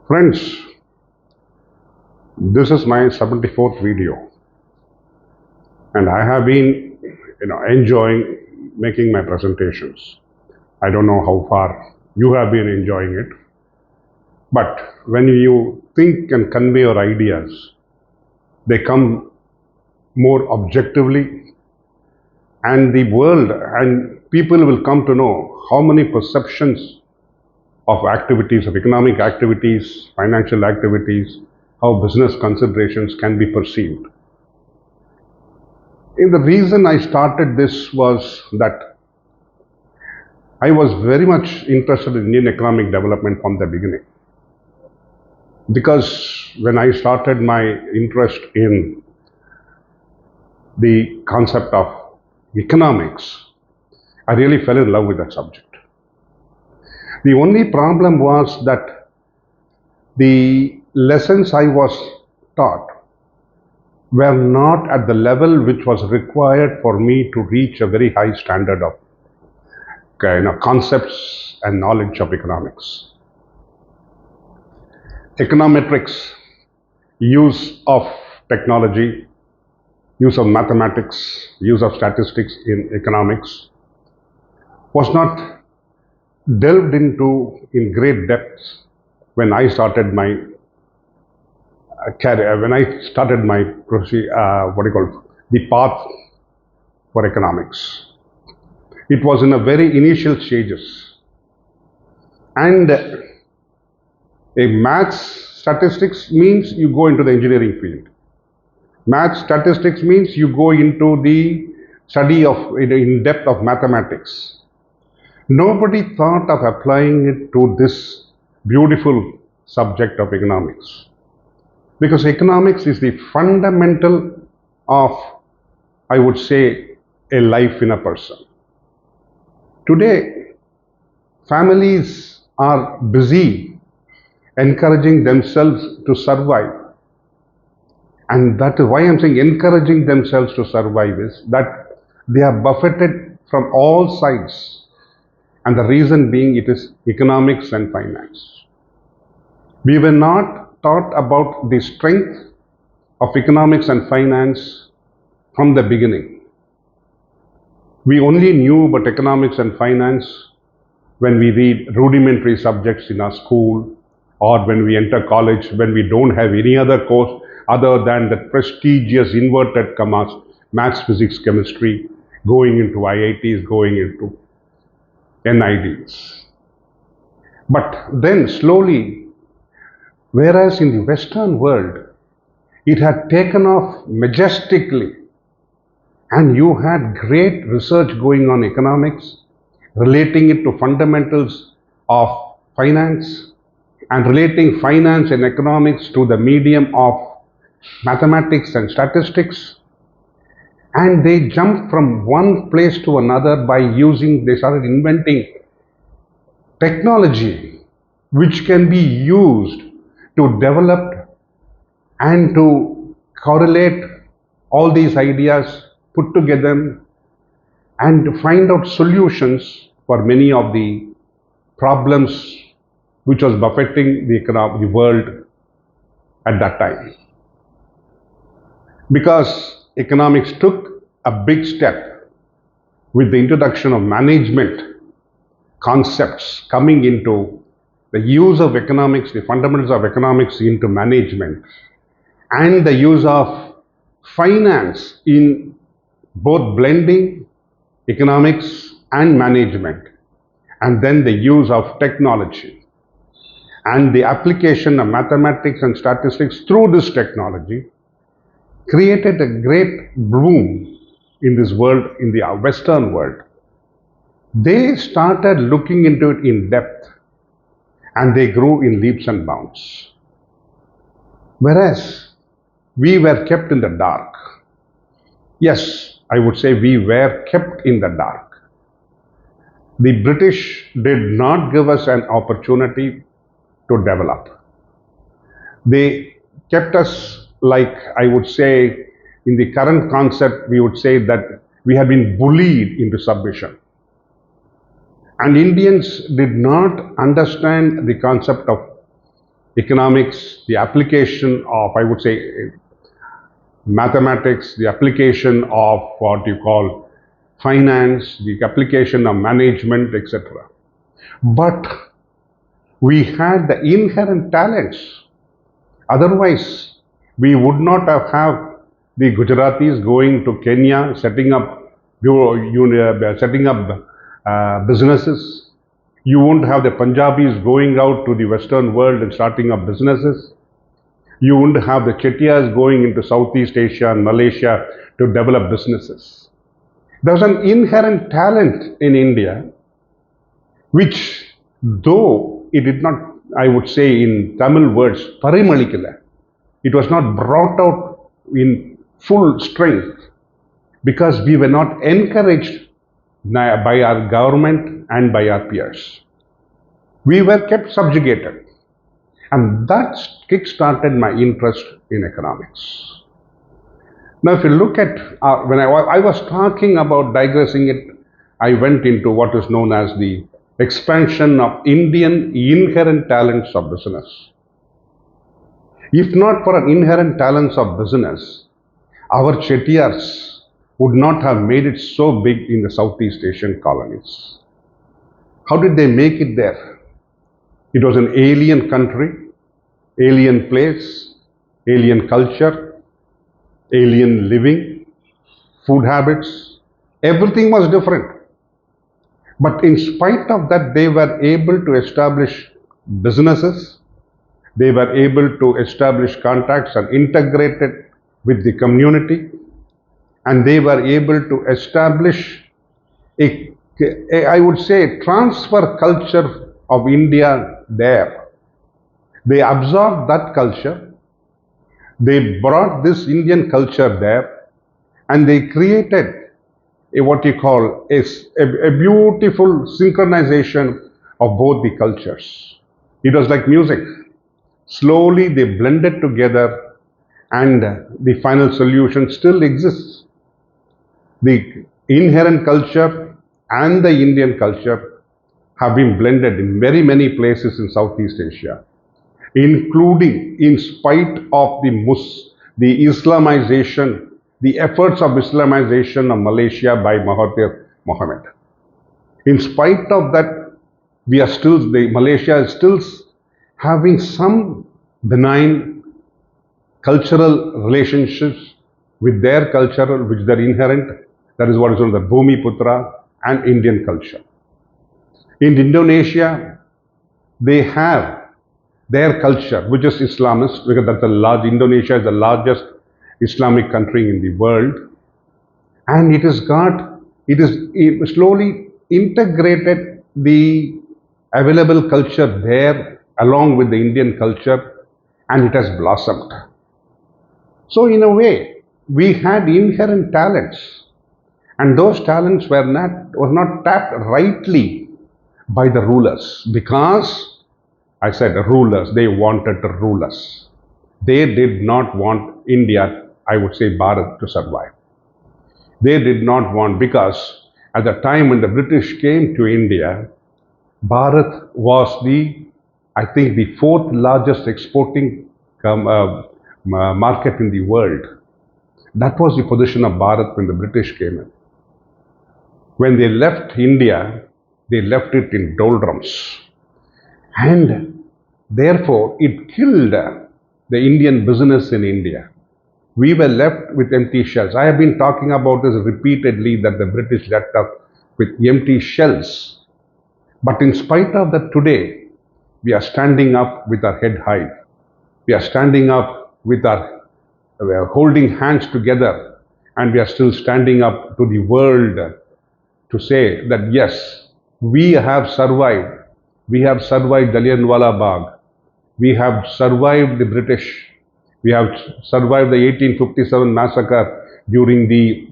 Friends, this is my 74th video, and I have been enjoying making my presentations. I don't know how far you have been enjoying it, but when you think and convey your ideas, they come more objectively, and the world and people will come to know how many perceptions of activities, of economic activities, financial activities, how business considerations can be perceived. And the reason I started this was that I was very much interested in Indian economic development from the beginning. Because when I started my interest in the concept of economics, I really fell in love with that subject. The only problem was that the lessons I was taught were not at the level which was required for me to reach a very high standard of concepts and knowledge of economics. Econometrics, use of technology, use of mathematics, use of statistics in economics was not delved into in great depths when I started my career, when I started my the path for economics. It was in a very initial stages, and a maths statistics means you go into the engineering field. Maths statistics means you go into the study of in depth of mathematics. Nobody thought of applying it to this beautiful subject of economics, because economics is the fundamental of, I would say, a life in a person. Today, families are busy encouraging themselves to survive. And that is why I'm saying encouraging themselves to survive is that they are buffeted from all sides. And the reason being it is economics and finance. We were not taught about the strength of economics and finance from the beginning. We only knew about economics and finance when we read rudimentary subjects in our school, or when we enter college, when we don't have any other course other than the prestigious inverted commas maths, physics, chemistry, going into IITs, going into NIDs. But then slowly, whereas in the Western world, it had taken off majestically, and you had great research going on economics, relating it to fundamentals of finance, and relating finance and economics to the medium of mathematics and statistics. And they jumped from one place to another they started inventing technology which can be used to develop and to correlate all these ideas, put together, and to find out solutions for many of the problems which was buffeting the world at that time. Because economics took a big step with the introduction of management concepts coming into the use of economics, the fundamentals of economics into management, and the use of finance in both blending economics and management, and then the use of technology and the application of mathematics and statistics through this technology created a great boom in this world, in the Western world. They started looking into it in depth, and they grew in leaps and bounds. Whereas we were kept in the dark. Yes, I would say we were kept in the dark. The British did not give us an opportunity to develop. They kept us, like I would say, in the current concept, we would say that we have been bullied into submission. And Indians did not understand the concept of economics, the application of, I would say, mathematics, the application of what you call finance, the application of management, etc. But we had the inherent talents. Otherwise, we would not have the Gujaratis going to Kenya, setting up businesses. You won't have the Punjabis going out to the Western world and starting up businesses. You won't have the Chettiars going into Southeast Asia and Malaysia to develop businesses. There's an inherent talent in India, which, though it did not, I would say in Tamil words, parimalikala, it was not brought out in full strength because we were not encouraged by our government and by our peers. We were kept subjugated. And that kick-started my interest in economics. Now, if you look at, when I was talking about digressing it, I went into what is known as the expansion of Indian inherent talents of business. If not for an inherent talents of business, our Chettiars would not have made it so big in the Southeast Asian colonies. How did they make it there? It was an alien country, alien place, alien culture, alien living, food habits, everything was different. But in spite of that, they were able to establish businesses, they were able to establish contacts and integrate it with the community, and they were able to establish I would say, transfer culture of India there. They absorbed that culture, they brought this Indian culture there, and they created what you call a beautiful synchronization of both the cultures. It was like music. Slowly they blended together, and the final solution still exists. The inherent culture and the Indian culture have been blended in very many places in Southeast Asia, including in spite of the Islamization, the efforts of Islamization of Malaysia by Mahathir Mohamad. In spite of that, Malaysia is still having some benign cultural relationships with their culture, which are inherent. That is what is known as the Bhumi Putra and Indian culture. In Indonesia, they have their culture, which is Islamist, because Indonesia is the largest Islamic country in the world, and it slowly integrated the available culture there along with the Indian culture, and it has blossomed. So in a way, we had inherent talents, and those talents were not tapped rightly by the rulers, because I said rulers, they wanted to rule us. They did not want India, I would say Bharat, to survive. They did not want, because at the time when the British came to India, Bharat was I think the fourth largest exporting market in the world. That was the position of Bharat when the British came in. When they left India, they left it in doldrums. And therefore, it killed the Indian business in India. We were left with empty shells. I have been talking about this repeatedly, that the British left us with empty shells. But in spite of that, today, we are standing up with our head high. We are standing up we are holding hands together, and we are still standing up to the world to say that yes, we have survived. We have survived Jallianwala Bagh. We have survived the British. We have survived the 1857 massacre during the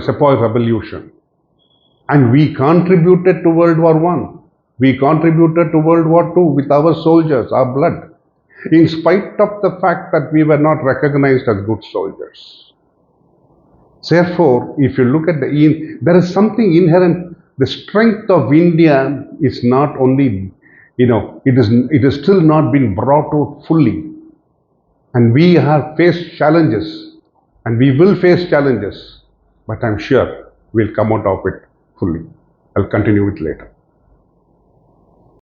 Sepoy Revolution. And we contributed to World War I. We contributed to World War II with our soldiers, our blood, in spite of the fact that we were not recognized as good soldiers. Therefore, if you look at there is something inherent The strength of India is not only, it is still not been brought out fully. And we have faced challenges and we will face challenges, but I'm sure we'll come out of it fully. I'll continue it later.